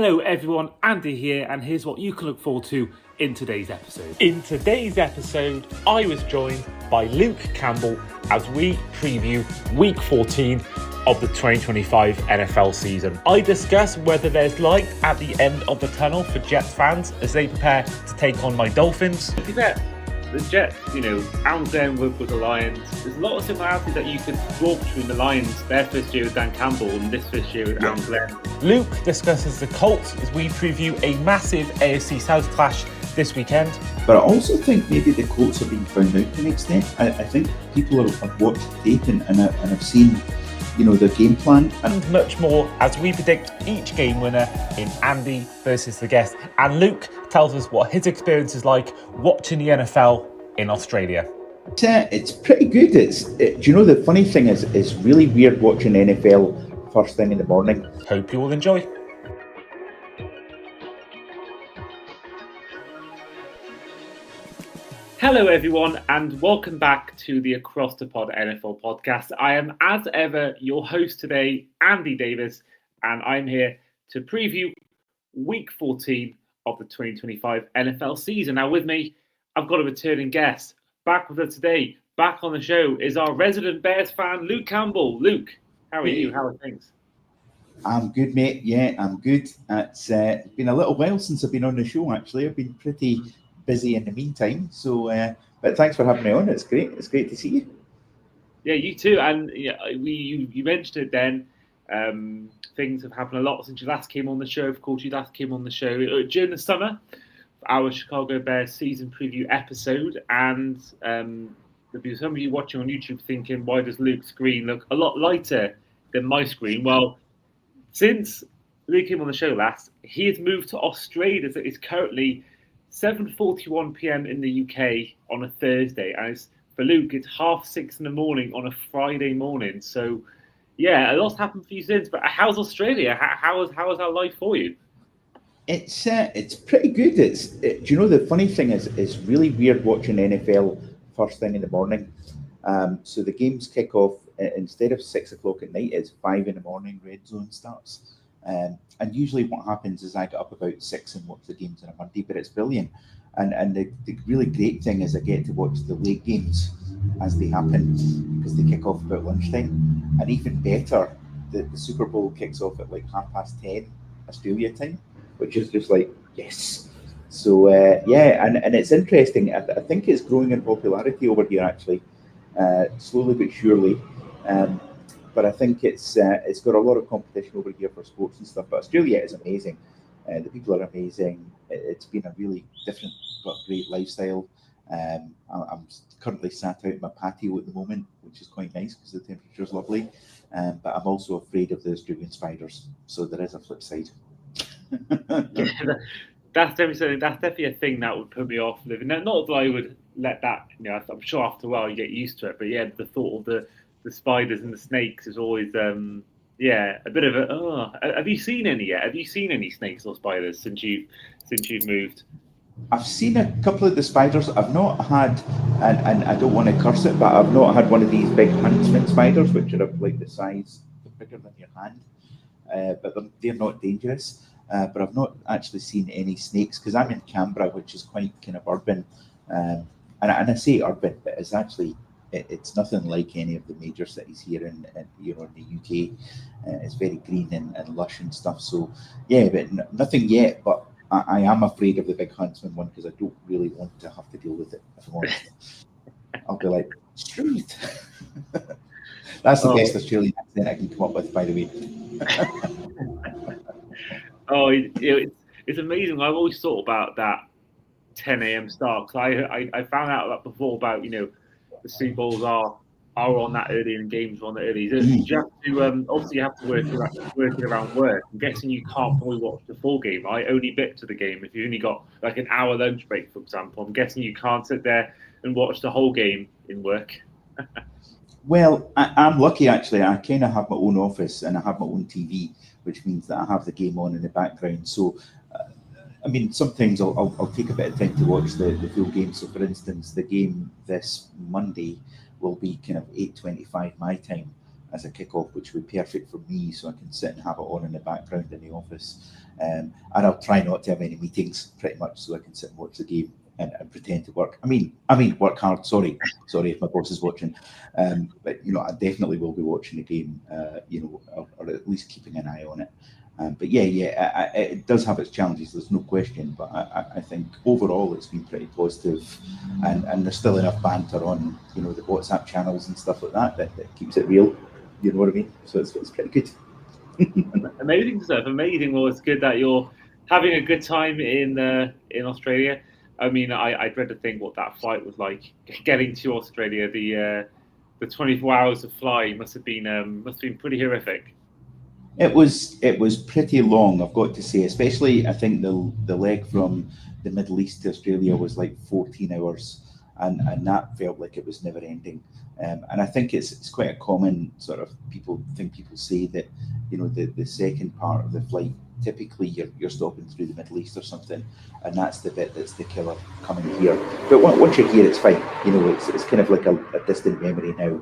Hello everyone, Andy here, and here's what you can look forward to in today's episode. In today's episode, I was joined by Luke Campbell as we preview Week 14 of the 2025 NFL season. I discuss whether there's light at the end of the tunnel for Jets fans as they prepare to take on my Dolphins. You bet. The Jets, out there with the Lions. There's a lot of similarities that you could draw between the Lions, their first year with Dan Campbell, and this first year with Aaron Glenn. Luke discusses the Colts as we preview a massive AFC South clash this weekend. But I also think maybe the Colts have been found out to an extent. I think people have watched tape and have seen, their game plan. And much more as we predict each game winner in Andy versus the guest. And Luke tells us what his experience is like watching the NFL in Australia. It's pretty good. The funny thing is, it's really weird watching NFL first thing in the morning. Hope you will enjoy. Hello everyone, and welcome back to the Across the Pod NFL podcast. I am, as ever, your host today, Andy Davis, and I'm here to preview Week 14 of the 2025 NFL season. Now with me, I've got a returning guest. Back with us today, back on the show, is our resident Bears fan, Luke Campbell. Luke, how are you? How are things? I'm good, mate. Yeah, I'm good. It's been a little while since I've been on the show, actually. I've been pretty busy in the meantime, but thanks for having me on. It's great to see you. Yeah, you too. And you mentioned it then. Things have happened a lot since you last came on the show. Of course, you last came on the show during the summer, our Chicago Bears season preview episode, and there'll be some of you watching on YouTube thinking, why does Luke's screen look a lot lighter than my screen? Well, since Luke came on the show last, he has moved to Australia. It's currently 7:41 p.m. in the UK on a Thursday, and for Luke, it's 6:30 in the morning on a Friday morning. So, yeah, a lot's happened for you since. But how's Australia? How is our life for you? It's pretty good. The funny thing is, it's really weird watching NFL first thing in the morning. So the games kick off instead of 6 o'clock at night. It's 5 in the morning. Red Zone starts. And usually what happens is I get up about 6 and watch the games on a Monday, but it's brilliant. And the really great thing is I get to watch the late games as they happen because they kick off about lunchtime. And even better, the Super Bowl kicks off at like 10:30 Australia time, which is just like, yes. So, and it's interesting. I think it's growing in popularity over here, actually, slowly but surely. But I think it's got a lot of competition over here for sports and stuff. But Australia is amazing. The people are amazing. It's been a really different but great lifestyle. I'm currently sat out in my patio at the moment, which is quite nice because the temperature is lovely. But I'm also afraid of the Australian spiders. So there is a flip side. That's definitely a thing that would put me off living there. Not that I would let that, I'm sure after a while you get used to it. But yeah, the thought of the spiders and the snakes is always, a bit of a. Have you seen any yet? Have you seen any snakes or spiders since you've moved? I've seen a couple of the spiders. I've not had, and I don't want to curse it, but I've not had one of these big huntsman spiders, which are like the size bigger than your hand. But they're not dangerous. But I've not actually seen any snakes because I'm in Canberra, which is quite kind of urban. And I say urban, but it's actually. It's nothing like any of the major cities here in the UK. It's very green and lush and stuff. So yeah, but nothing yet. But I am afraid of the big huntsman one because I don't really want to have to deal with it. If I'm honest, I'll be like, screw it. That's the best Australian accent I can come up with, by the way. It's amazing. I've always thought about that 10 a.m. start because I found out that before about the Super Bowls are on that early and games are on that early. You have to obviously you have to work it around work. I'm guessing you can't probably watch the full game, right? Only bits of the game. If you only got like an hour lunch break, for example, I'm guessing you can't sit there and watch the whole game in work. Well, I'm lucky actually. I kind of have my own office and I have my own TV, which means that I have the game on in the background. So. Sometimes I'll take a bit of time to watch the full game. So, for instance, the game this Monday will be kind of 8:25 my time, as a kickoff, which would be perfect for me, so I can sit and have it on in the background in the office. And I'll try not to have any meetings, pretty much, so I can sit and watch the game and pretend to work. I mean, work hard. Sorry if my boss is watching. But I definitely will be watching the game. Or at least keeping an eye on it. But it does have its challenges. There's no question. But I think overall it's been pretty positive, and there's still enough banter on the WhatsApp channels and stuff like that keeps it real. You know what I mean? So it's pretty good. Amazing stuff. Amazing. Well, it's good that you're having a good time in Australia. I mean, I dread to think what that flight was like getting to Australia. The 24 hours of flying must have been pretty horrific. It was pretty long, I've got to say. Especially, I think the leg from the Middle East to Australia was like 14 hours, and that felt like it was never ending. And I think it's quite a common sort of people say that the second part of the flight, typically you're stopping through the Middle East or something, and that's the bit that's the killer coming here. But once you're here, it's fine. It's kind of like a distant memory now.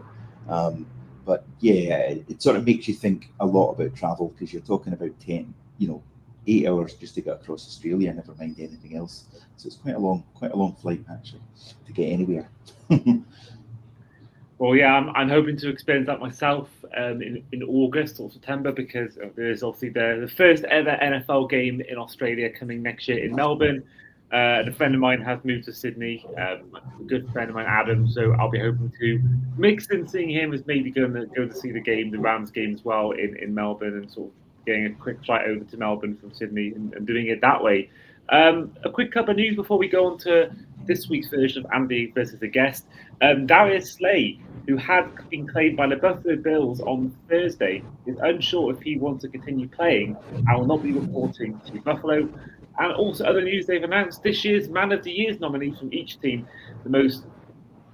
But yeah, it sort of makes you think a lot about travel, because you're talking about 8 hours just to get across Australia, never mind anything else. So it's quite a long flight actually to get anywhere. Well, yeah, I'm hoping to experience that myself in August or September, because there's obviously the first ever NFL game in Australia coming next year in Melbourne. A friend of mine has moved to Sydney, a good friend of mine, Adam. So I'll be hoping to mix in seeing him as maybe going to see the Rams game as well in Melbourne, and sort of getting a quick flight over to Melbourne from Sydney and doing it that way. A quick couple of news before we go on to this week's version of Andy versus the guest. Darius Slay, who had been claimed by the Buffalo Bills on Thursday, is unsure if he wants to continue playing and will not be reporting to Buffalo. And also other news, they've announced this year's Man of the Year's nominees from each team. The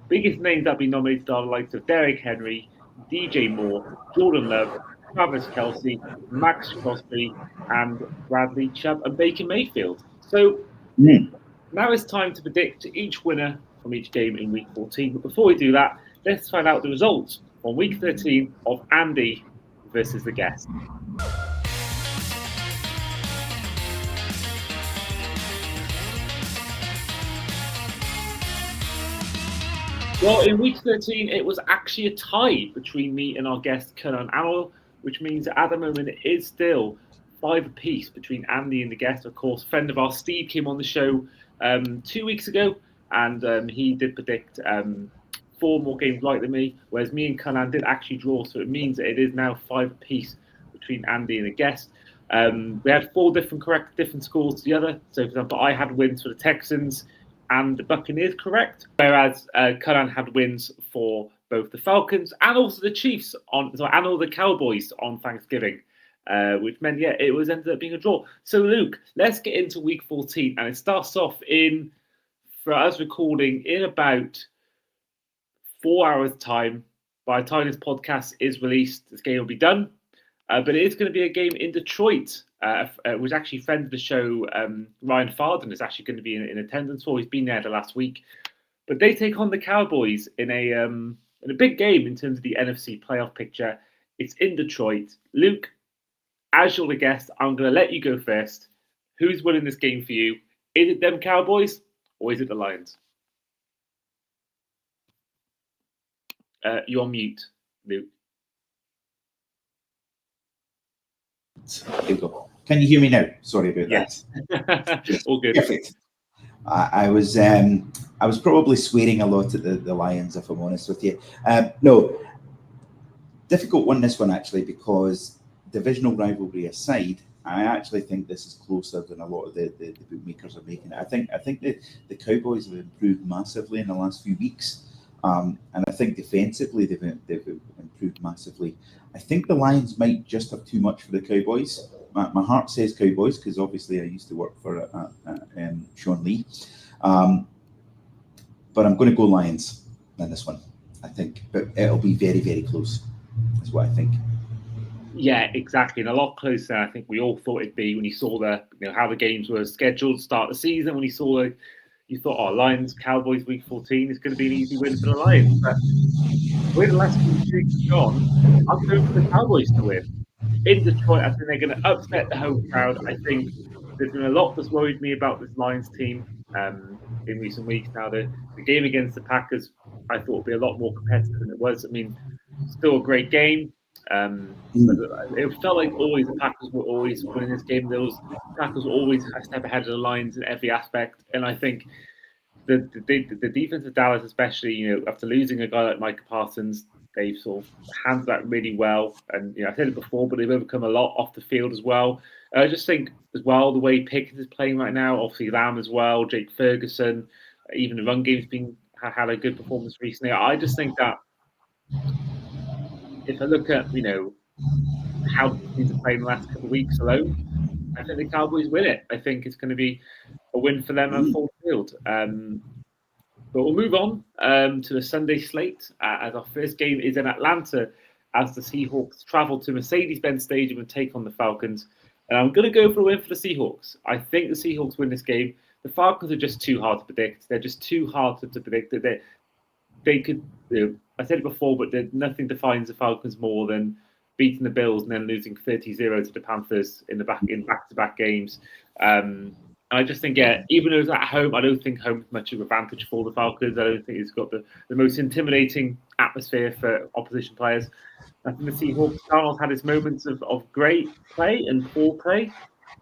biggest names that have been nominated are the likes of Derrick Henry, DJ Moore, Jordan Love, Travis Kelce, Max Crosby, and Bradley Chubb and Baker Mayfield. So now it's time to predict each winner from each game in Week 14. But before we do that, let's find out the results on Week 13 of Andy versus the guest. Well, in Week 13, it was actually a tie between me and our guest, Conan Anil, which means that at the moment it is still 5 apiece between Andy and the guest. Of course, friend of ours, Steve, came on the show 2 weeks ago, and he did predict 4 more games right than me, whereas me and Conan did actually draw, so it means that it is now 5 apiece between Andy and the guest. We had 4 different scores to the other. So, for example, I had wins for the Texans and the Buccaneers correct, whereas Conan had wins for both the Falcons and also the Chiefs and all the Cowboys on Thanksgiving, which meant it was ended up being a draw. So Luke, let's get into Week 14, and it starts off for us recording in about 4 hours time. By the time this podcast is released, this game will be done. But it is going to be a game in Detroit, which actually friend of the show, Ryan Farden, is actually going to be in attendance for. He's been there the last week. But they take on the Cowboys in a big game in terms of the NFC playoff picture. It's in Detroit. Luke, as you're the guest, I'm going to let you go first. Who's winning this game for you? Is it them Cowboys or is it the Lions? You're on mute, Luke. There you go. Can you hear me now? Sorry about that. Yes. All good. Perfect. I was probably swearing a lot at the Lions, if I'm honest with you. No, difficult one, this one actually, because divisional rivalry aside, I actually think this is closer than a lot of the bookmakers are making it. I think the Cowboys have improved massively in the last few weeks, and I think defensively they've improved massively. I think the Lions might just have too much for the Cowboys. My heart says Cowboys because obviously I used to work for Sean Lee. But I'm going to go Lions in this one, I think. But it'll be very, very close, is what I think. Yeah, exactly. And a lot closer than I think we all thought it'd be when you saw how the games were scheduled to start the season. When you saw you thought, Lions, Cowboys, Week 14 is going to be an easy win for the Lions. But with the last few streaks gone, I'm going for the Cowboys to win. In Detroit, I think they're going to upset the home crowd. I think there's been a lot that's worried me about this Lions team in recent weeks. Now, the game against the Packers, I thought would be a lot more competitive than it was. I mean, still a great game. But it felt like always the Packers were always winning this game. The Packers were always a step ahead of the Lions in every aspect. And I think the defense of Dallas, especially, after losing a guy like Micah Parsons, they've sort of handled that really well. And I said it before, but they've overcome a lot off the field as well. I just think as well the way Pickens is playing right now, obviously Lamb as well, Jake Ferguson, even the run game's had a good performance recently. I just think that if I look at how teams have played in the last couple of weeks alone, I think the Cowboys win it. I think it's going to be a win for them on full field. But we'll move on to the Sunday slate as our first game is in Atlanta as the Seahawks travel to Mercedes-Benz Stadium and take on the Falcons. And I'm going to go for a win for the Seahawks. I think the Seahawks win this game. The Falcons are just too hard to predict. They're just too hard to predict. They could, I said it before, but nothing defines the Falcons more than beating the Bills and then losing 30-0 to the Panthers in back-to-back games. I just think, even though it's at home, I don't think home's much of an advantage for the Falcons. I don't think it's got the most intimidating atmosphere for opposition players. I think the Seahawks, Darnold had his moments of great play and poor play,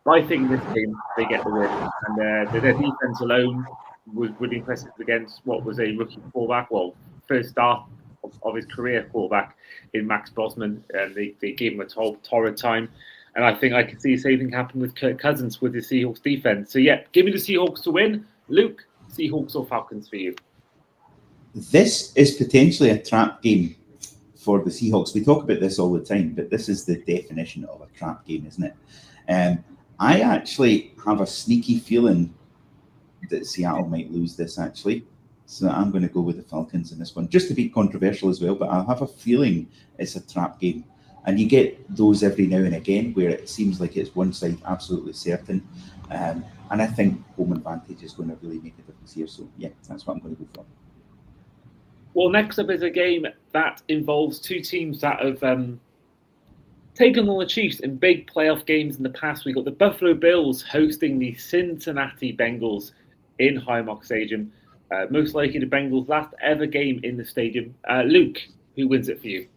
but I think in this game they get the win. And their defense alone was really impressive against what was a rookie quarterback, first start of his career quarterback in Max Brosman, and they gave him a torrid time. And I think I can see the same thing happen with Kirk Cousins with the Seahawks defense. So, give me the Seahawks to win. Luke, Seahawks or Falcons for you? This is potentially a trap game for the Seahawks. We talk about this all the time, but this is the definition of a trap game, isn't it? I actually have a sneaky feeling that Seattle might lose this, actually. So I'm going to go with the Falcons in this one, just to be controversial as well, but I have a feeling it's a trap game. And you get those every now and again where it seems like it's one side absolutely certain. And I think home advantage is going to really make a difference here. So, that's what I'm going to go for. Well, next up is a game that involves two teams that have taken on the Chiefs in big playoff games in the past. We've got the Buffalo Bills hosting the Cincinnati Bengals in Highmark Stadium. Most likely the Bengals' last ever game in the stadium. Luke, who wins it for you?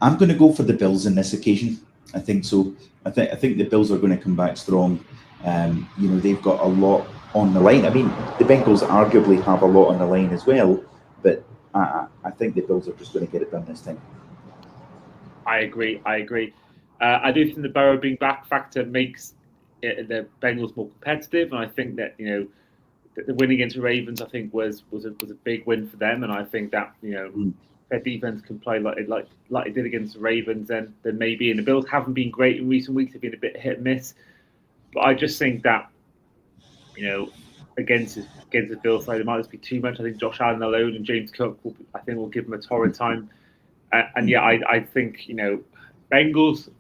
I'm going to go for the Bills in this occasion. I think so. I think the Bills are going to come back strong. They've got a lot on the line. I mean, the Bengals arguably have a lot on the line as well, but I think the Bills are just going to get it done this time. I agree. I do think the Burrow being back factor makes the Bengals more competitive, and I think that the win against the Ravens, I think, was a big win for them, and I think that their defense can play like it did against the Ravens, then maybe. And the Bills haven't been great in recent weeks; they've been a bit hit and miss. But I just think that against the Bills side, it might just be too much. I think Josh Allen alone and James Cook will give them a torrid time. I think Bengals.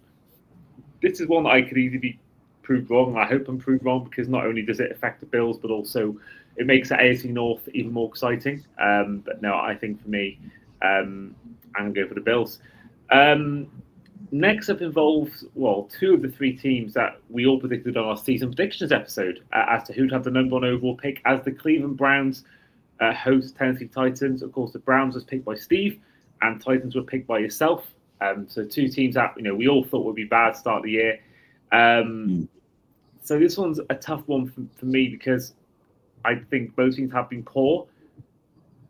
This is one that I could easily be proved wrong, and I hope I'm proved wrong, because not only does it affect the Bills, but also it makes the AFC North even more exciting. But no, I think for me, I'm going to go for the Bills. Next up involves, two of the three teams that we all predicted on our season predictions episode as to who'd have the number one overall pick, as the Cleveland Browns host Tennessee Titans. Of course, the Browns was picked by Steve, and Titans were picked by yourself. So two teams that we all thought would be bad start of the year. So this one's a tough one for me, because I think both teams have been poor,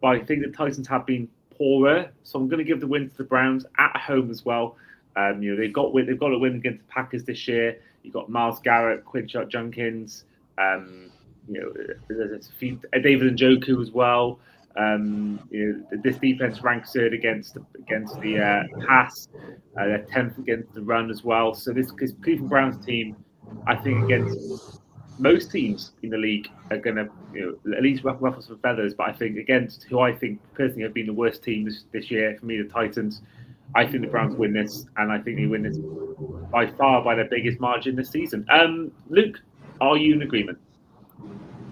but I think the Titans have been poorer. So I'm going to give the win to the Browns at home as well. They've got a win against the Packers this year. You've got Myles Garrett, Quinshot Junkins, there's a few, David Njoku as well. This defense ranks third against the pass. They're 10th against the run as well. So this Cleveland Browns team, I think, against most teams in the league are going to at least ruffle some feathers. But I think against who I think personally have been the worst team this year, for me, the Titans, I think the Browns win this, and I think they win this by far by their biggest margin this season. Luke, are you in agreement?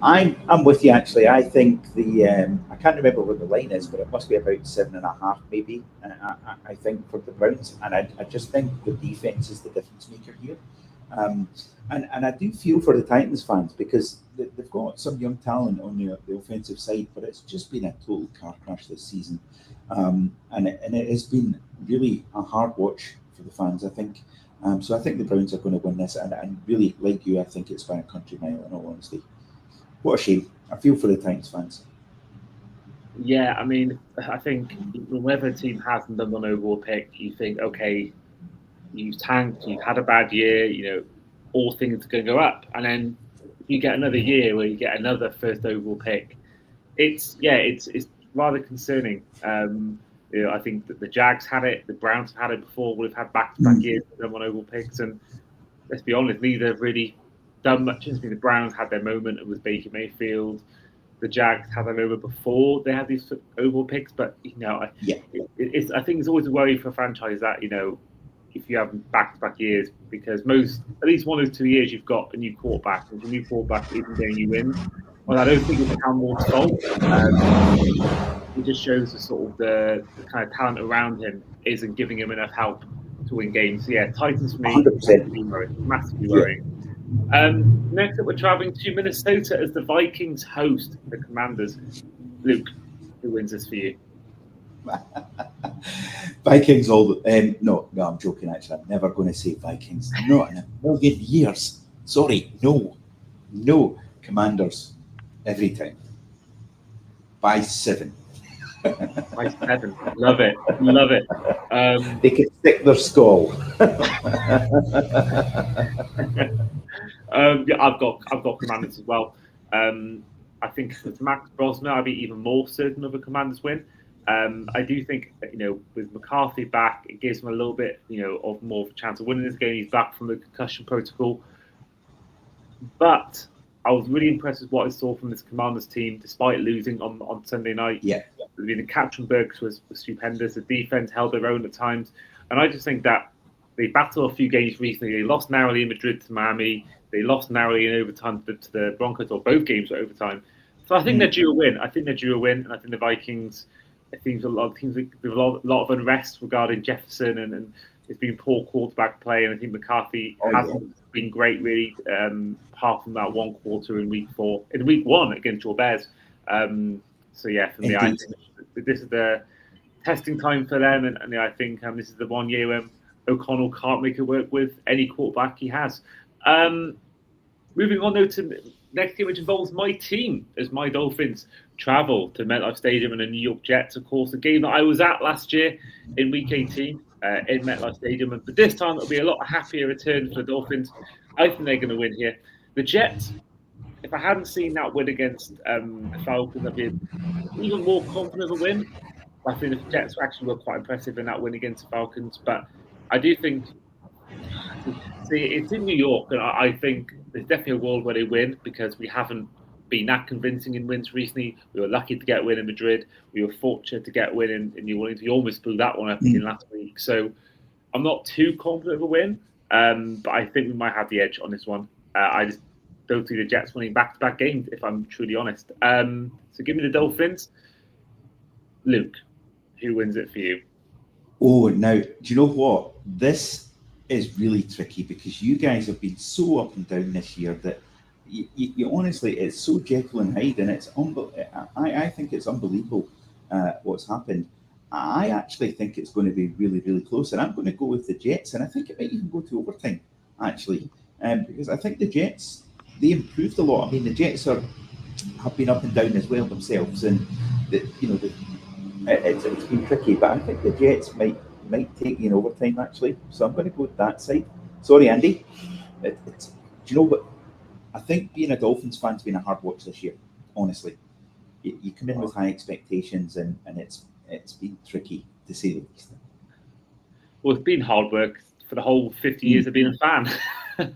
I'm with you actually. I think I can't remember what the line is, but it must be about 7.5 maybe. I think for the Browns, and I just think the defense is the difference maker here. And I do feel for the Titans fans because they've got some young talent on the offensive side, but it's just been a total car crash this season, and it has been really a hard watch for the fans, I think. So I think the Browns are going to win this, and really, like you, I think it's by a country mile, in all honesty. What a shame. I feel for the Titans fans. Yeah, I mean, I think whenever a team has the number one overall pick, you think, okay, you've tanked, you've had a bad year, all things are going to go up. And then you get another year where you get another first overall pick. It's rather concerning. I think that the Jags had it, the Browns have had it before. We've had back-to-back years with number one overall picks, and let's be honest, neither have really done much. I mean, the Browns had their moment with Baker Mayfield. The Jags had their moment before they had these overall picks, but I think it's always a worry for a franchise that if you have back-to-back years, because at least 1 or 2 years, you've got a new quarterback. If a new quarterback isn't getting you in, well, I don't think it's Campbell's fault. It just shows the kind of talent around him isn't giving him enough help to win games. So yeah, Titans for me, 100%. massively worrying. Next up, we're traveling to Minnesota as the Vikings host the Commanders. Luke, who wins this for you? Vikings no, I'm joking actually. I'm never going to say Vikings. Not in a million years. Sorry, no. Commanders every time. By 7. By 7. Love it. They can stick their skull. Yeah, I've got Commanders as well. I think with Max Brosnan, I'd be even more certain of a Commanders win. I do think with McCarthy back, it gives him a little bit of more of a chance of winning this game. He's back from the concussion protocol, but I was really impressed with what I saw from this Commanders team, despite losing on Sunday night. Yeah, the Katzenbergs was stupendous. The defense held their own at times, and I just think that they battled a few games recently. They lost narrowly in Madrid to Miami. They lost narrowly in overtime to the Broncos, or both games were overtime. So I think they're due a win. And I think the Vikings. It seems a lot of unrest regarding Jefferson, and it's been poor quarterback play. And I think McCarthy hasn't been great, really, apart from that one quarter in week 1 against your Bears. So yeah, for me, I think this is the testing time for them, and I think this is the 1 year when O'Connell can't make it work with any quarterback he has. Moving on though to next game, which involves my team, as my Dolphins travel to MetLife Stadium and the New York Jets. Of course, a game that I was at last year in Week 18 in MetLife Stadium, but this time it'll be a lot happier return for the Dolphins. I think they're going to win here. The Jets, if I hadn't seen that win against the Falcons, I'd be even more confident of a win. I think the Jets actually were quite impressive in that win against the Falcons, but I do think. See, it's in New York, and I think there's definitely a world where they win because we haven't been that convincing in wins recently. We were lucky to get a win in Madrid. We were fortunate to get a win in New Orleans. We almost blew that one up in last week. So I'm not too confident of a win, but I think we might have the edge on this one. I just don't see the Jets winning back-to-back games, if I'm truly honest. So give me the Dolphins. Luke, who wins it for you? Oh, now, do you know what? This is really tricky because you guys have been so up and down this year that you honestly, it's so Jekyll and Hyde, and it's I think it's unbelievable what's happened. I actually think it's going to be really, really close, and I'm going to go with the Jets, and I think it might even go to overtime, actually, because I think the Jets, they improved a lot. I mean, the Jets have been up and down as well themselves, and it's been tricky, but I think the Jets might take you in overtime, actually. So I'm going to go with that side. Sorry, Andy. Do you know what? I think being a Dolphins fan's been a hard watch this year, honestly. You come in with high expectations, and it's been tricky, to say the least. Well, it's been hard work for the whole 50 years of being a fan. I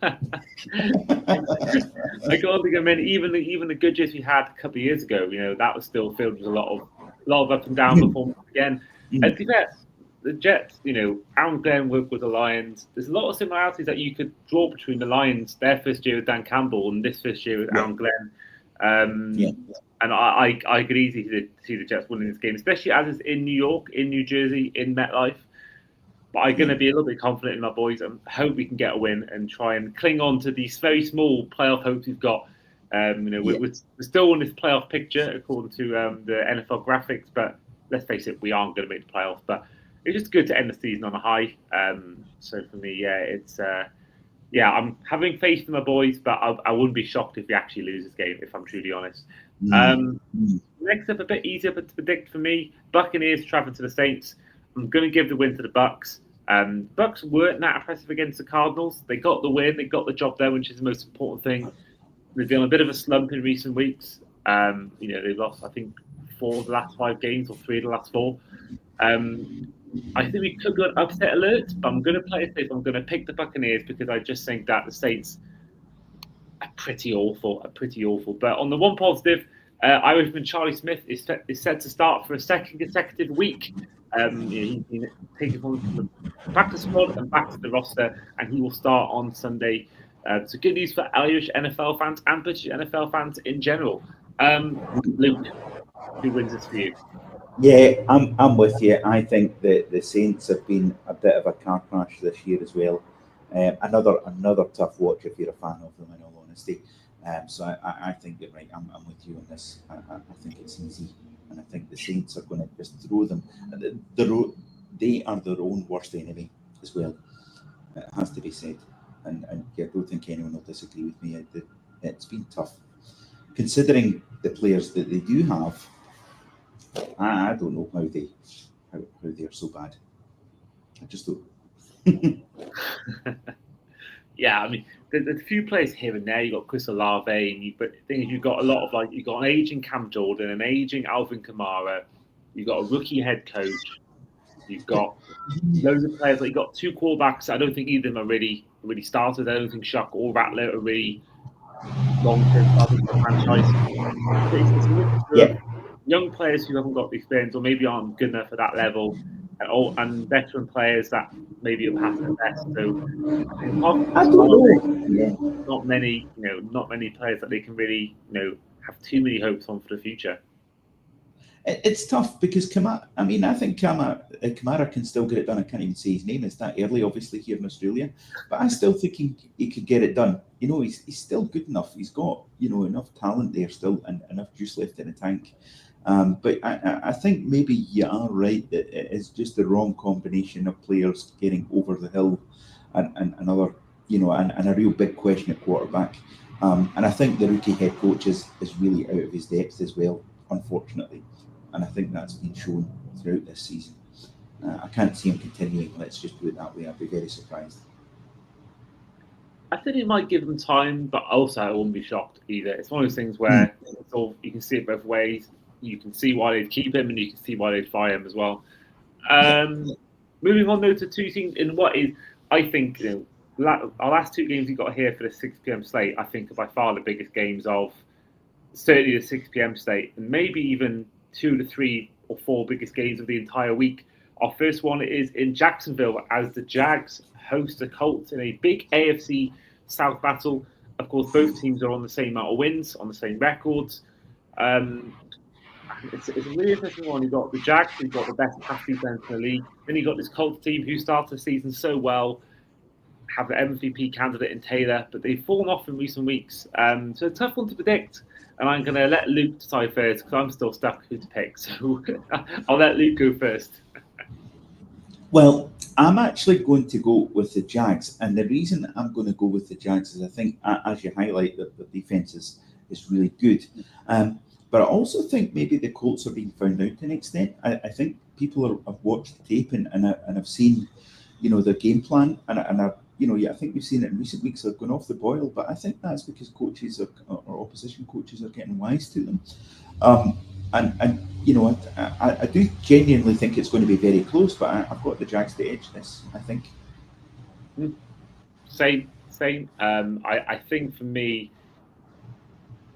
can't think of many, even the good years we had a couple of years ago, that was still filled with a lot of up and down performance again. And to be fair, the Jets, Aaron Glenn worked with the Lions. There's a lot of similarities that you could draw between the Lions, their first year with Dan Campbell, and this first year with Aaron Glenn. And I could easily see the Jets winning this game, especially as it's in New York, in New Jersey, in MetLife. But I'm going to be a little bit confident in my boys and hope we can get a win and try and cling on to these very small playoff hopes we've got. We're still in this playoff picture according to the NFL graphics, but let's face it, we aren't going to make the playoffs. But it's just good to end the season on a high. So for me, I'm having faith in my boys, but I wouldn't be shocked if we actually lose this game, if I'm truly honest. Next up, a bit easier to predict for me. Buccaneers traveling to the Saints. I'm going to give the win to the Bucs. Bucs weren't that impressive against the Cardinals. They got the win. They got the job there, which is the most important thing. They've been on a bit of a slump in recent weeks. They've lost, I think, 4 of the last 5 games or 3 of the last 4. I think we could go an upset alert, but I'm going to play it safe. I'm going to pick the Buccaneers because I just think that the Saints are pretty awful. But on the one positive, Irishman Charlie Smith is set to start for a second consecutive week. He's been taken from the practice squad and back to the roster, and he will start on Sunday. So good news for Irish NFL fans and British NFL fans in general. Luke, who wins this for you? Yeah, I'm with you. I think that the Saints have been a bit of a car crash this year as well. Another tough watch if you're a fan of them, in all honesty. So I think you're right. I'm with you on this. I think it's easy, and I think the Saints are going to just throw them. They are their own worst enemy as well. It has to be said, and I don't think anyone will disagree with me. It's been tough, considering the players that they do have. I don't know how they're so bad. I just don't. Yeah, I mean, there's a few players here and there. You got Chris Olave, but the thing is, you've got a lot of you've got an aging Cam Jordan, an aging Alvin Kamara. You've got a rookie head coach. You've got loads of players. You've got 2 quarterbacks. I don't think either of them are really starters. I don't think Shuck or Rattler are really long-term starters for the franchise. It's a mixture of young players who haven't got the experience or maybe aren't good enough at that level, and veteran players that maybe have passed their best. So I don't know. Not many players that they can really, have too many hopes on for the future. It's tough because Kamara. I mean, I think Kamara can still get it done. I can't even say his name. It's that early, obviously, here in Australia. But I still think he could get it done. He's still good enough. He's got enough talent there still, and enough juice left in the tank. But I think maybe you are right that it's just the wrong combination of players getting over the hill, and another, and a real big question at quarterback. And I think the rookie head coach is really out of his depth as well, unfortunately. And I think that's been shown throughout this season. I can't see him continuing. Let's just put it that way. I'd be very surprised. I think he might give them time, but also I wouldn't be shocked either. It's one of those things where you can see it both ways. You can see why they'd keep him, and you can see why they'd fire him as well. Moving on though to 2 teams in what is, I think, our last 2 games we got here for the 6 p.m. slate, I think are by far the biggest games of certainly the 6 p.m. slate, and maybe even 2 to 3 or 4 biggest games of the entire week. Our first one is in Jacksonville as the Jags host the Colts in a big AFC South battle. Of course, both teams are on the same amount of wins, on the same records. It's a really interesting one. You've got the Jags, who've got the best pass defense in the league. Then you've got this Colts team who started the season so well, have the MVP candidate in Taylor, but they've fallen off in recent weeks. So a tough one to predict. And I'm going to let Luke decide first because I'm still stuck who to pick. So I'll let Luke go first. Well, I'm actually going to go with the Jags. And the reason I'm going to go with the Jags is I think, as you highlight, that the defense is really good. But I also think maybe the Colts are being found out to an extent. I think people have watched the tape and have seen, their game plan and are, I think we've seen it in recent weeks. They've gone off the boil, but I think that's because coaches or opposition coaches are getting wise to them. I do genuinely think it's going to be very close, but I've got the Jags to edge this, I think. Same. I think for me,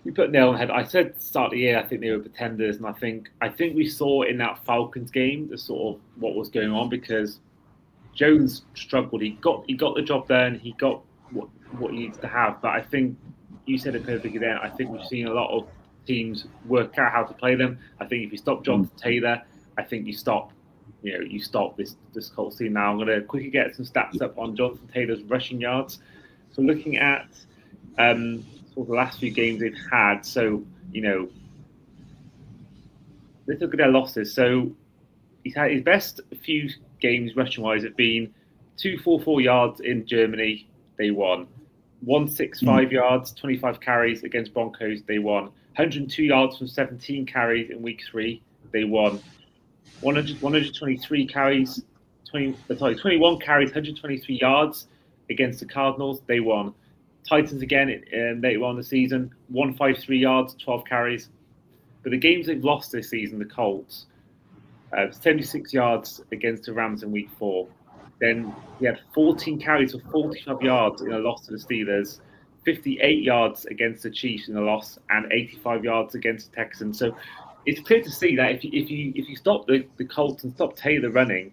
you put nail on the head. I said at the start of the year, I think they were pretenders, and I think we saw in that Falcons game the sort of what was going on because Jones struggled. He got the job there, and he got what he needs to have. But I think you said it perfectly there. I think we've seen a lot of teams work out how to play them. I think if you stop Jonathan Taylor, I think you stop this Colts team. Now I'm going to quickly get some stats up on Jonathan Taylor's rushing yards. So looking at sort of the last few games they've had, so let's look at their losses. So he's had his best few games rushing wise have been 244 yards in Germany, they won. 165 yards, 25 carries against Broncos, they won. 102 yards from 17 carries in week 3, they won. 123 carries, 21 carries, 123 yards against the Cardinals, they won. Titans again, they won the season, 153 yards, 12 carries. But the games they've lost this season, the Colts, 76 yards against the Rams in week 4. Then he had 14 carries for 45 yards in a loss to the Steelers, 58 yards against the Chiefs in a loss, and 85 yards against the Texans. So it's clear to see that if you stop the Colts and stop Taylor running,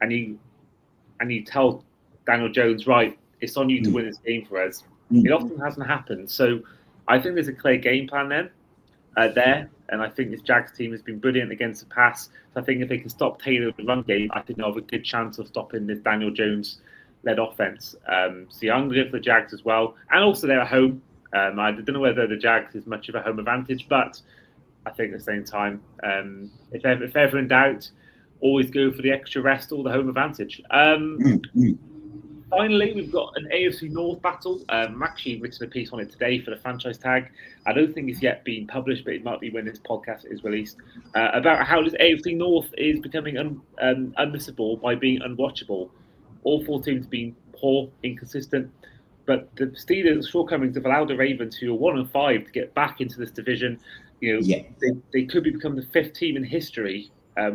and you tell Daniel Jones, right, it's on you to win this game for us, it often hasn't happened. So I think there's a clear game plan then there. And I think this Jags team has been brilliant against the pass. So I think if they can stop Taylor in the run game, I think they'll have a good chance of stopping this Daniel Jones-led offense. So yeah, I'm going to go for the Jags as well. And also they're at home. I don't know whether the Jags is much of a home advantage, but I think at the same time, if ever in doubt, always go for the extra rest or the home advantage. Finally, we've got an AFC North battle. I'm actually written a piece on it today for the franchise tag. I don't think it's yet been published, but it might be when this podcast is released, about how this AFC North is becoming unmissable by being unwatchable. All 4 teams being poor, inconsistent, but the Steelers' shortcomings have allowed the Ravens, who are 1-5, to get back into this division. They could become the 5th team in history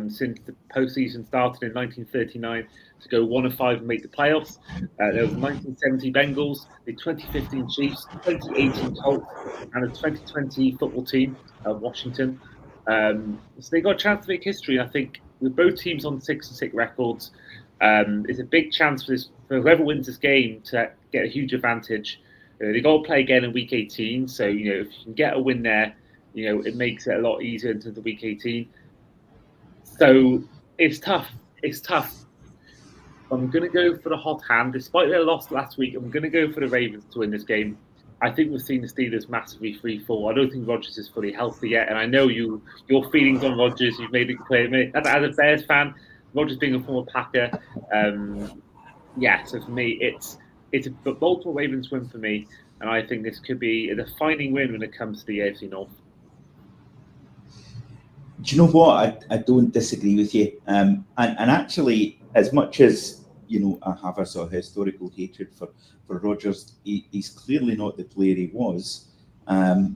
since the postseason started in 1939 to go 1-5 and make the playoffs. There was 1970 Bengals, the 2015 Chiefs, 2018 Colts, and the 2020 football team of Washington. So they got a chance to make history. I think with both teams on 6-6 records, it's a big chance for whoever wins this game to get a huge advantage. They got to play again in week 18, so if you can get a win there, it makes it a lot easier into the week 18. So it's tough. I'm going to go for the hot hand. Despite their loss last week, I'm going to go for the Ravens to win this game. I think we've seen the Steelers massively free fall. I don't think Rodgers is fully healthy yet. And I know your feelings on Rodgers, you've made it clear. As a Bears fan, Rodgers being a former Packer, so for me, it's a Baltimore Ravens win for me. And I think this could be a defining win when it comes to the AFC North. Do you know what? I don't disagree with you. And actually, as much as I have a sort of historical hatred for Rodgers, he's clearly not the player he was. I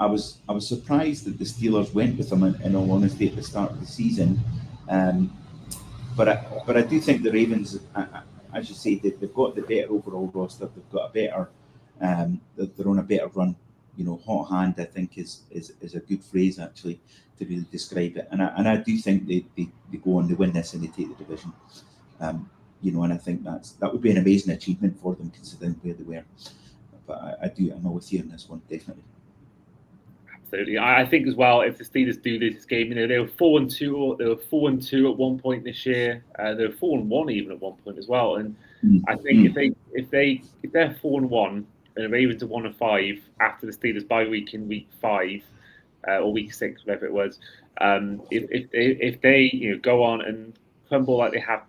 was surprised that the Steelers went with him, in all honesty, at the start of the season. But I do think the Ravens, as you say, they've got the better overall roster. They've got a better, they're on a better run. Hot hand, I think, is a good phrase actually to really describe it. And I do think they go on, they win this, and they take the division. And I think that would be an amazing achievement for them considering where they were. But I'm with you on this one, definitely. Absolutely, I think as well. If the Steelers do this game, they were 4-2. They were 4-2 at one point this year. They were 4-1 even at one point as well. And I think if they're 4-1 and the Ravens are 1-5 after the Steelers bye week in week 5 or week 6, whatever it was, if they go on and crumble like they have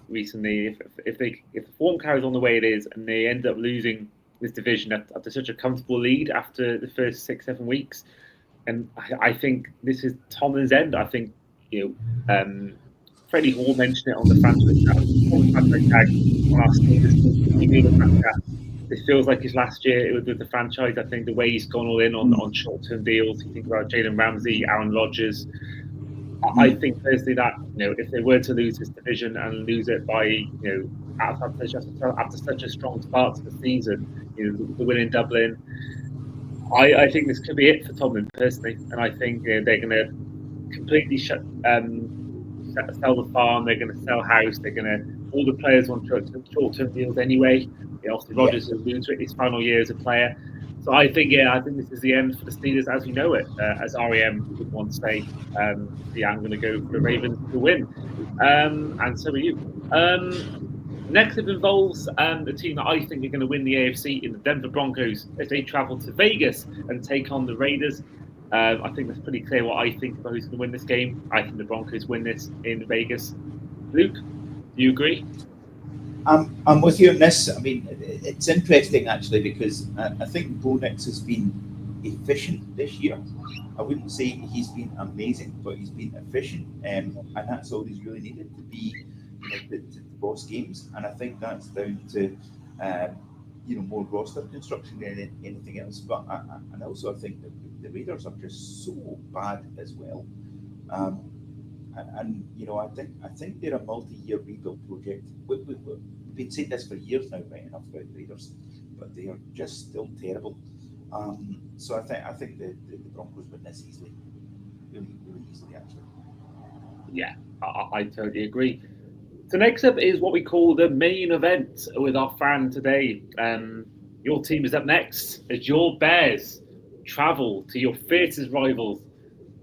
recently, if the form carries on the way it is and they end up losing this division after such a comfortable lead after the first 6-7 weeks, and I think this is Tomlin's end. I think Freddie Hall mentioned it on the franchise tag on our Steelers. It feels like his last year with the franchise. I think the way he's gone all in on short-term deals. You think about Jalen Ramsey, Aaron Rodgers. I think personally that if they were to lose this division and lose it by after such a strong start to the season, the win in Dublin, I think this could be it for Tomlin personally, and I think they're going to completely sell the farm. They're going to sell house. They're going to all the players want short-term deals anyway. Obviously, Rodgers has alluded to it his final year as a player. So I think this is the end for the Steelers as we know it. As REM would once say, I'm going to go for the Ravens to win, and so are you. Next up involves the team that I think are going to win the AFC in the Denver Broncos as they travel to Vegas and take on the Raiders. I think that's pretty clear what I think about who's going to win this game. I think the Broncos win this in Vegas. Luke, do you agree? I'm with you on this. I mean, it's interesting actually because I think Bo Nix has been efficient this year. I wouldn't say he's been amazing, but he's been efficient, and that's all he's really needed to be, to boss games. And I think that's down to more roster construction than anything else. But and also I think that the Raiders are just so bad as well. And I think they're a multi-year rebuild project. We've been saying this for years now, right enough about the Raiders, but they are just still terrible. So I think the Broncos win this easily, really, really easily actually. Yeah, I totally agree. So next up is what we call the main event with our fan today. Your team is up next as your Bears travel to your fiercest rivals,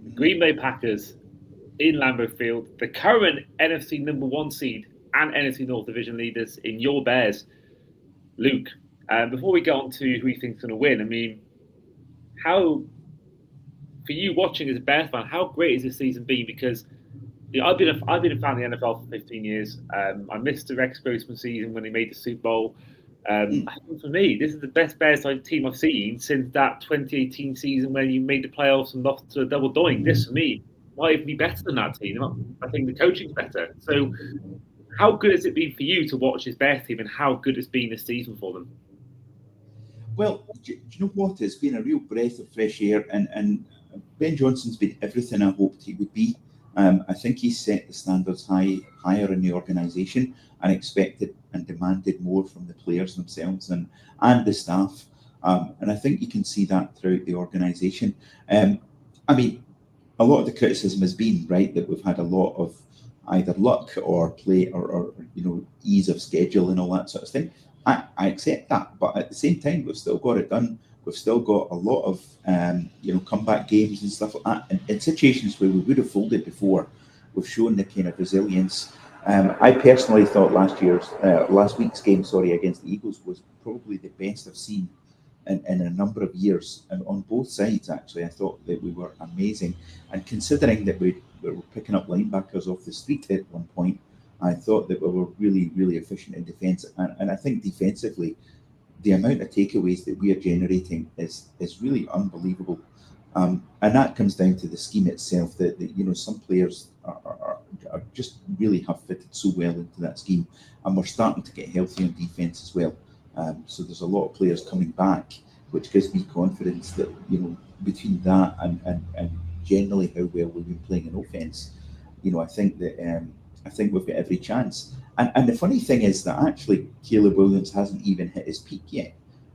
the Green Bay Packers, in Lambeau Field, the current NFC number 1 seed and NFC North Division leaders in your Bears. Luke, before we get on to who you think is going to win, I mean, how, for you watching as a Bears fan, how great has this season been? Because I've been a fan of the NFL for 15 years. I missed the Rex Grossman season when they made the Super Bowl. I think for me, this is the best Bears team I've seen since that 2018 season when you made the playoffs and lost to a double doink. This for me might even be better than that team. I think the coaching's better. So, how good has it been for you to watch this Bears team, and how good it's been this season for them? Well, do you know what? It's been a real breath of fresh air, and Ben Johnson's been everything I hoped he would be. I think he set the standards higher in the organisation and expected and demanded more from the players themselves and the staff. And I think you can see that throughout the organisation. I mean, a lot of the criticism has been, right, that we've had a lot of either luck or play or ease of schedule and all that sort of thing. I accept that, but at the same time, we've still got it done. We've still got a lot of comeback games and stuff like that. And in situations where we would have folded before, we've shown the kind of resilience. I personally thought last week's game, against the Eagles was probably the best I've seen in a number of years, and on both sides actually. I thought that we were amazing, and considering that we were picking up linebackers off the street at one point, I thought that we were really, really efficient in defence, and I think defensively, the amount of takeaways that we are generating is really unbelievable, and that comes down to the scheme itself. That some players are just really have fitted so well into that scheme, and we're starting to get healthy on defence as well. So there's a lot of players coming back, which gives me confidence that between that and generally how well we've been playing in offence, I think that I think we've got every chance. And the funny thing is that actually Caleb Williams hasn't even hit his peak yet.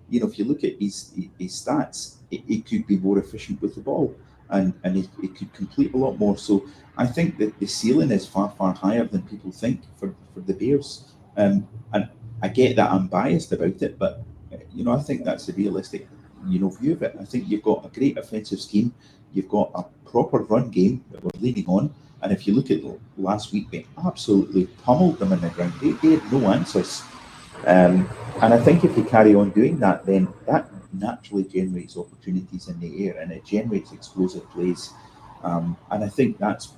If you look at his stats, he could be more efficient with the ball, and he could complete a lot more. So I think that the ceiling is far, far higher than people think for the Bears. And I get that I'm biased about it, but I think that's the realistic view of it. I think you've got a great offensive scheme, you've got a proper run game that we're leaning on, and if you look at last week, we absolutely pummeled them in the ground. They had no answers, and I think if you carry on doing that, then that naturally generates opportunities in the air, and it generates explosive plays, and I think that's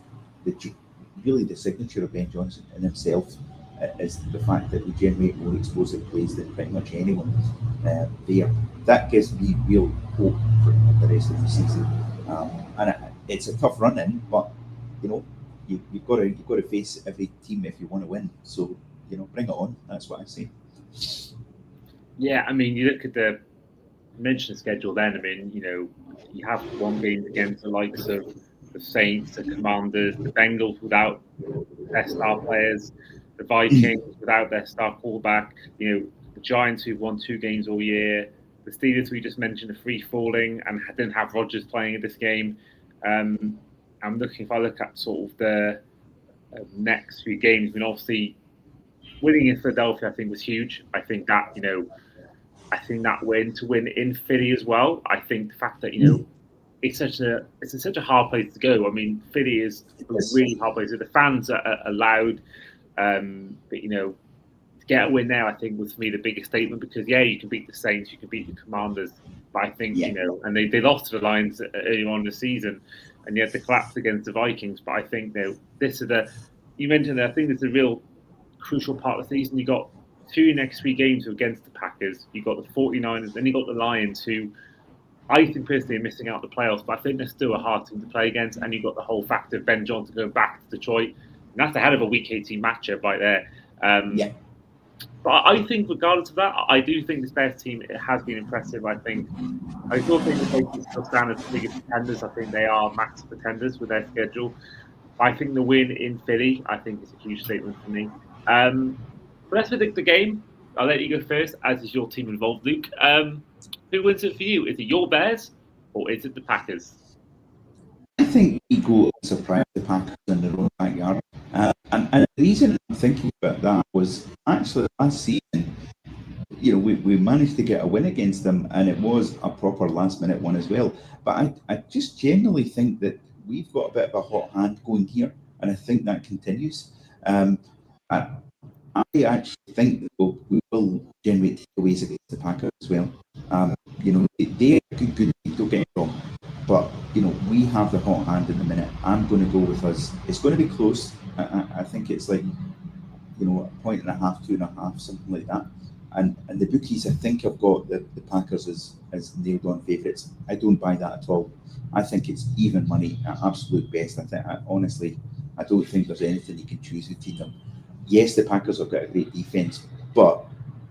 really the signature of Ben Johnson and himself. Is the fact that we generate more explosive plays than pretty much anyone there. That gives me real hope for the rest of the season. And it's a tough run in, but you've got to face every team if you want to win. So bring it on. That's what I say. Yeah, I mean, you look at the mentioned schedule. Then I mean, you have one game against the likes of the Saints, the Commanders, the Bengals without their star players, the Vikings without their star quarterback, the Giants who've won 2 games all year, the Steelers we just mentioned are free falling and didn't have Rodgers playing in this game. If I look at sort of the next 3 games, I mean, obviously winning in Philadelphia I think was huge. I think that I think that win to win in Philly as well. I think the fact that it's such a hard place to go. I mean, Philly is a really hard place. The fans are loud, but to get a win there, I think was for me the biggest statement because you can beat the Saints, you can beat the Commanders, but I think and they lost to the Lions early on in the season, and yet they collapsed against the Vikings. But I think this is you mentioned that I think it's a real crucial part of the season. You got 2 next 3 games against the Packers. You got the 49ers, then you got the Lions, who I think personally are missing out the playoffs, but I think they're still a hard team to play against. And you've got the whole fact of Ben Johnson going back to Detroit. And that's a hell of a Week 18 matchup right there. But I think, regardless of that, I do think this Bears team has been impressive. I still think the Patriots still stand as the biggest contenders. I think they are max contenders with their schedule. I think the win in Philly, I think, is a huge statement for me. But let's predict the game. I'll let you go first, as is your team involved, Luke. Who wins it for you? Is it your Bears or is it the Packers? I think we go surprise the Packers in their own backyard. And the reason I'm thinking about that was actually last season, we managed to get a win against them, and it was a proper last-minute one as well. But I just generally think that we've got a bit of a hot hand going here, and I think that continues. I actually think that we will generate takeaways against the Packers as well. They're a good team, don't get me wrong. But, we have the hot hand in the minute. I'm going to go with us. It's going to be close. I think it's like, a 1.5, 2.5, something like that. And the bookies, I think, have got the Packers as nailed-on favourites. I don't buy that at all. I think it's even money at absolute best. Honestly, I don't think there's anything you can choose between them. Yes, the Packers have got a great defence, but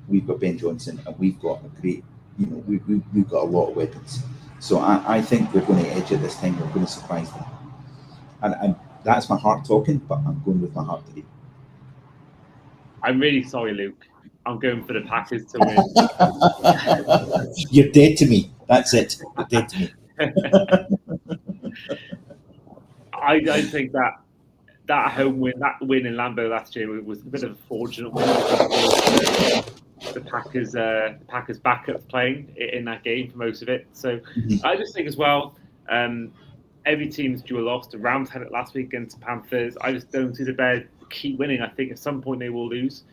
we've got Ben Johnson and we've got a great, we've got a lot of weapons. So I think we're going to edge it this time. We're going to surprise them. And that's my heart talking, but I'm going with my heart today. I'm really sorry, Luke. I'm going for the Packers to win. You're dead to me. That's it. You're dead to me. I think that home win, that win in Lambeau last year was a bit of a fortunate win. The Packers backup playing in that game for most of it. So I just think as well, every team's due a loss. The Rams had it last week against the Panthers. I just don't see the Bears keep winning. I think at some point they will lose.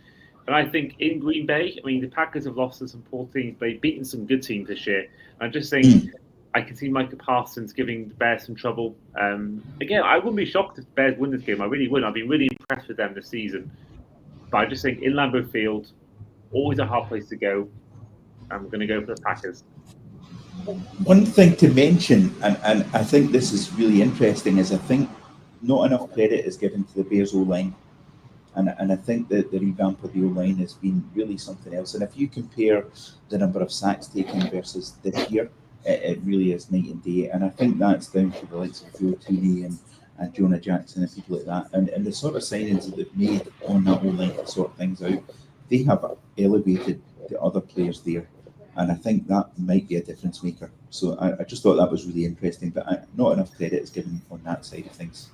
And I think in Green Bay, the Packers have lost to some poor teams. They've beaten some good teams this year. I just think I can see Micah Parsons giving the Bears some trouble. Again, I wouldn't be shocked if the Bears win this game. I really wouldn't. I've been really impressed with them this season. But I just think in Lambeau Field, always a hard place to go. I'm going to go for the Packers. One thing to mention, and I think this is really interesting, is I think not enough credit is given to the Bears O-line. And I think that the revamp of the O-line has been really something else. And if you compare the number of sacks taken versus this year, it really is night and day. And I think that's down to the likes of Joe Tooney and Jonah Jackson and people like that. And the sort of signings that they've made on that O-line to sort things out, they have elevated the other players there. And I think that might be a difference maker. So I just thought that was really interesting. But not enough credit is given on that side of things.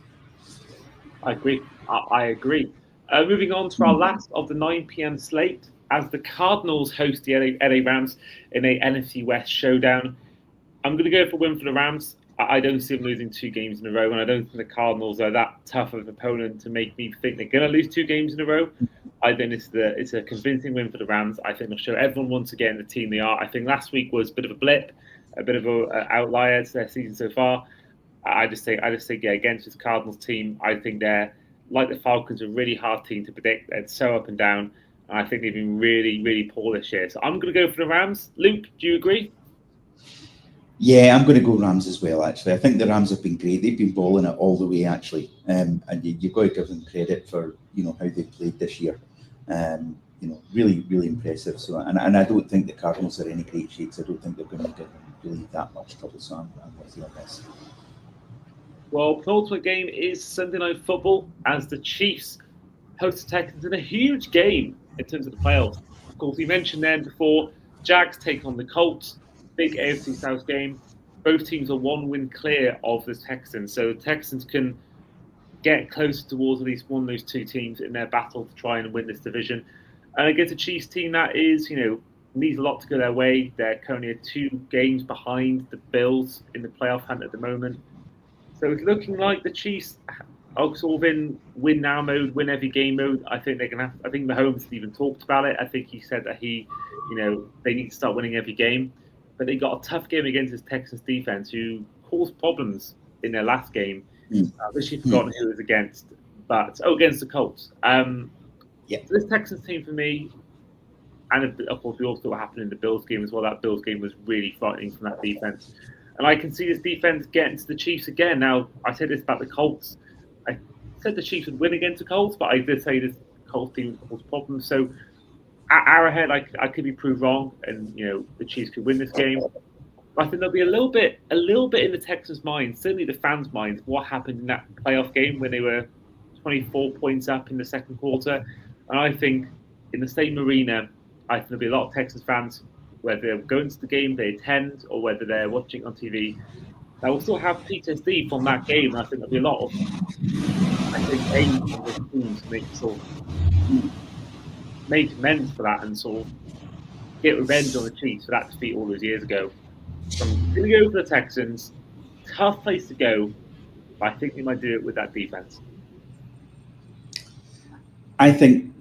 I agree. I agree. Moving on to our last of the 9 p.m. slate, as the Cardinals host the LA Rams in a NFC West showdown. I'm going to go for a win for the Rams. I don't see them losing 2 games in a row, and I don't think the Cardinals are that tough of an opponent to make me think they're going to lose 2 games in a row. I think it's a convincing win for the Rams. I think they'll show everyone once again the team they are. I think last week was a bit of a blip, a bit of an outlier to their season so far. I just think against this Cardinals team, I think they're, like the Falcons, a really hard team to predict. They're so up and down. And I think they've been really, really poor this year. So I'm going to go for the Rams. Luke, do you agree? Yeah, I'm going to go Rams as well, actually. I think the Rams have been great. They've been balling it all the way, actually. And you've got to give them credit for, how they played this year. Really, really impressive. So, and I don't think the Cardinals are any great shakes. I don't think they're going to give them really that much trouble. So I'm with you on this. Well, the ultimate game is Sunday Night Football as the Chiefs host the Texans in a huge game in terms of the playoffs. Of course, we mentioned then before, Jags take on the Colts, big AFC South game. Both teams are 1 win clear of the Texans, so the Texans can get closer towards at least one of those 2 teams in their battle to try and win this division. And against a Chiefs team that is, needs a lot to go their way. They're currently 2 games behind the Bills in the playoff hunt at the moment. So it's looking like the Chiefs are sort of in win now mode, win every game mode. I think they're gonna have. I think Mahomes even talked about it. I think he said that they need to start winning every game. But they got a tough game against this Texans defense, who caused problems in their last game. I've actually forgotten who it was against, but against the Colts. So this Texans team for me, and of course we all saw what happened in the Bills game as well. That Bills game was really frightening from that defense. And I can see this defense getting to the Chiefs again. Now, I said this about the Colts. I said the Chiefs would win against the Colts, but I did say this Colts team would cause problems. So at Arrowhead, I could be proved wrong, and the Chiefs could win this game. I think there'll be a little bit in the Texans' mind, certainly the fans' minds, what happened in that playoff game when they were 24 points up in the second quarter. And I think in the same arena, I think there'll be a lot of Texans fans, whether they're going to the game, they attend, or whether they're watching on TV, that will still have PTSD from that game. And I think there'll be a lot of, aim from this team to make amends for that and sort of get revenge on the Chiefs for that defeat all those years ago. So I'm going to go for the Texans. Tough place to go, but I think they might do it with that defense. I think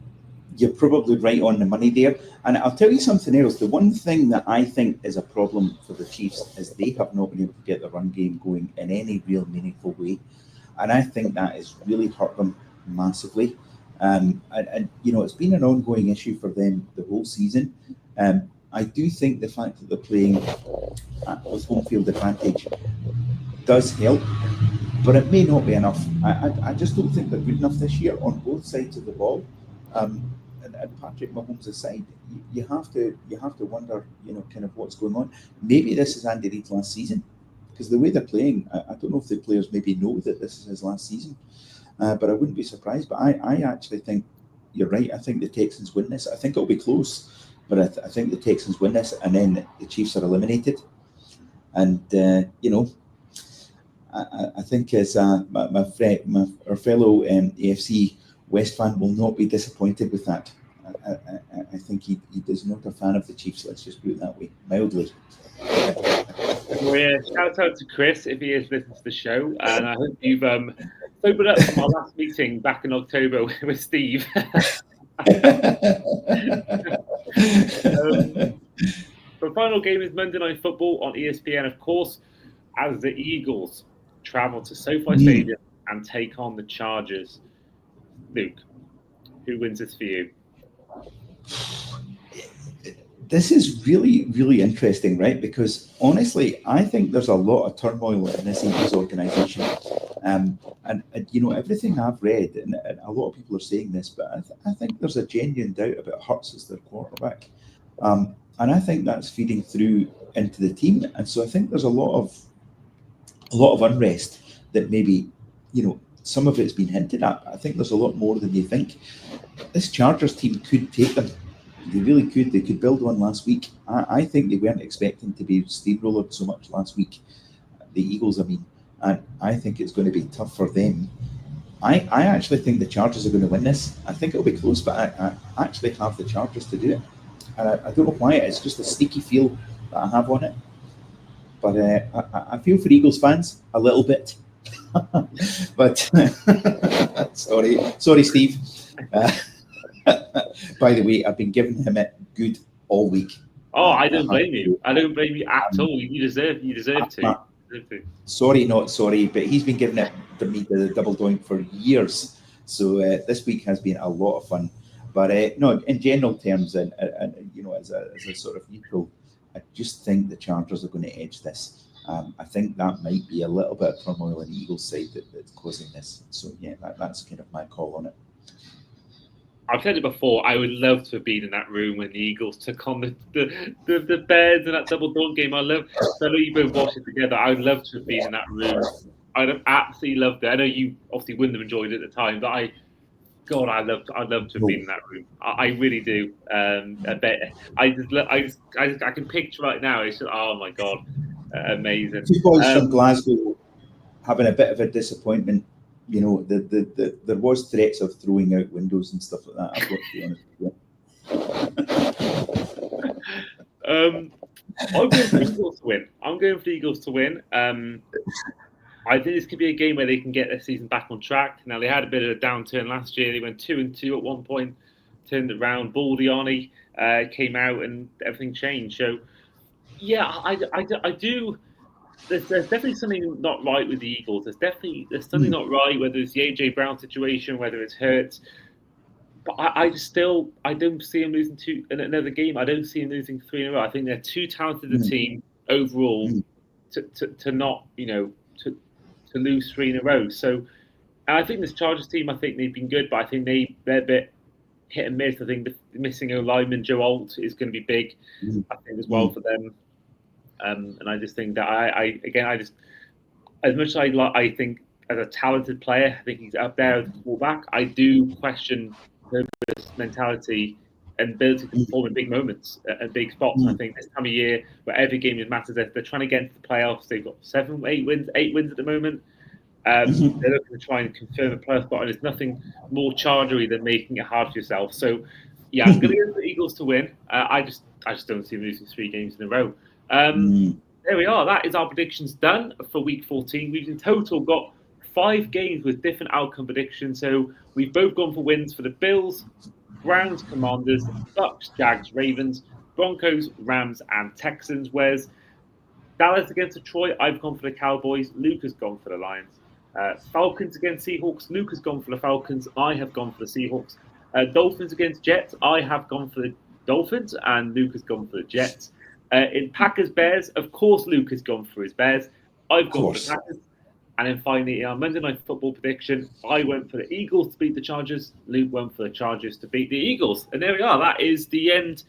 you're probably right on the money there. And I'll tell you something else. The one thing that I think is a problem for the Chiefs is they have not been able to get the run game going in any real meaningful way. And I think that has really hurt them massively. And it's been an ongoing issue for them the whole season. I do think the fact that they're playing with home field advantage does help, but it may not be enough. I just don't think they're good enough this year on both sides of the ball. And Patrick Mahomes aside, you have to wonder, kind of what's going on. Maybe this is Andy Reid's last season, because the way they're playing, I don't know if the players maybe know that this is his last season, but I wouldn't be surprised. But I actually think you're right. I think the Texans win this. I think it'll be close, but I think the Texans win this, and then the Chiefs are eliminated. And I think as our fellow AFC West fan will not be disappointed with that. I think he is not a fan of the Chiefs. Let's just put it that way, mildly. Well, yeah, shout out to Chris if he is listening to the show, and I hope you've sobered up from our last meeting back in October with Steve. The final game is Monday Night Football on ESPN, of course, as the Eagles travel to SoFi Stadium and take on the Chargers. Luke, who wins this for you? This is really, really interesting, right? Because honestly, I think there's a lot of turmoil in this Eagles organisation. And everything I've read, and a lot of people are saying this, but I think there's a genuine doubt about Hurts as their quarterback. And I think that's feeding through into the team. And so I think there's a lot of unrest that maybe, some of it's been hinted at. I think there's a lot more than you think. This Chargers team could take them. They really could. They could build one last week. I think they weren't expecting to be steamrollered so much last week. The Eagles, I mean. And I think it's going to be tough for them. I actually think the Chargers are going to win this. I think it'll be close, but I actually have the Chargers to do it. And I don't know why. It's just a sneaky feel that I have on it. But I feel for Eagles fans a little bit. But sorry, Steve. By the way, I've been giving him it good all week. Oh, I don't blame you. I don't blame you at all. You deserve to. Sorry, not sorry, but he's been giving it for me the double doink for years. So this week has been a lot of fun. But no, in general terms, and as a sort of neutral, I just think the Chargers are going to edge this. I think that might be a little bit of turmoil on the Eagles' side that's causing this. So yeah, that's kind of my call on it. I've said it before. I would love to have been in that room when the Eagles took on the Bears in that double doink game. I know you both watched it together. I would love to have been in that room. I'd have absolutely loved it. I know you obviously wouldn't have enjoyed it at the time, but I'd love to have been in that room. I really do. I bet I can picture right now. It's just, oh my god, amazing. Two boys from Glasgow having a bit of a disappointment. There was threats of throwing out windows and stuff like that. I've got to be honest with you. I'm going for the Eagles to win. I think this could be a game where they can get their season back on track. Now, they had a bit of a downturn last year. They went 2-2 at one point, turned it around. Baldiani came out and everything changed. So, yeah, I do. There's definitely something not right with the Eagles. There's something not right, whether it's the AJ Brown situation, whether it's Hurts. But I don't see him losing another game. I don't see him losing 3 in a row. I think they're too talented a team overall to not, to lose 3 in a row. So, and I think this Chargers team, I think they've been good, but I think they're a bit hit and miss. I think the missing O lineman Joe Alt is going to be big, I think, as well for them. And I just think that as much as I think as a talented player, I think he's up there as a fullback. I do question Herbert's mentality and ability to perform in big moments at big spots. I think this time of year, where every game matters, they're trying to get into the playoffs. They've got 8 wins at the moment. They're looking to try and confirm a playoff spot, and there's nothing more chargery than making it hard for yourself. So, yeah, I'm going to go for the Eagles to win. I just don't see them losing 3 games in a row. There we are. That is our predictions done for Week 14. We've in total got 5 games with different outcome predictions. So we've both gone for wins for the Bills, Browns, Commanders, Bucks, Jags, Ravens, Broncos, Rams, and Texans. Whereas Dallas against Detroit, I've gone for the Cowboys. Luke has gone for the Lions. Falcons against Seahawks, Luke has gone for the Falcons. I have gone for the Seahawks. Dolphins against Jets, I have gone for the Dolphins, and Luke has gone for the Jets. In Packers Bears, of course, Luke has gone for his Bears. I've gone for the Packers. And then finally, in our Monday Night Football prediction, I went for the Eagles to beat the Chargers. Luke went for the Chargers to beat the Eagles. And there we are. That is the end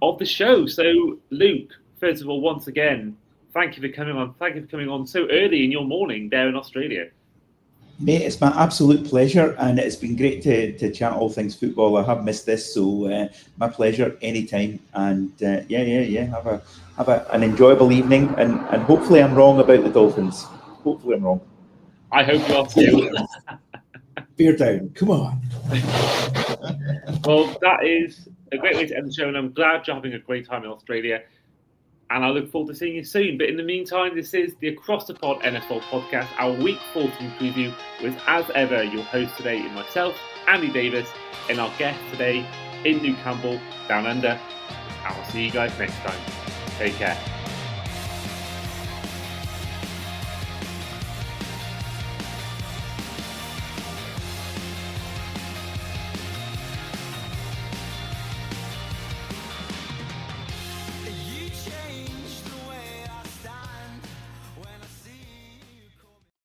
of the show. So, Luke, first of all, once again, thank you for coming on. Thank you for coming on so early in your morning there in Australia. Mate, it's my absolute pleasure, and it's been great to chat all things football. I have missed this, so my pleasure anytime. And have an enjoyable evening, and hopefully I'm wrong about the Dolphins. Hopefully I'm wrong. I hope you are too. Bear down, come on. Well, that is a great way to end the show, and I'm glad you're having a great time in Australia. And I look forward to seeing you soon. But in the meantime, this is the Across the Pod NFL podcast, our Week 14 preview, with, as ever, your host today in myself, Andy Davis, and our guest today in Luke Campbell, Down Under. And I'll see you guys next time. Take care.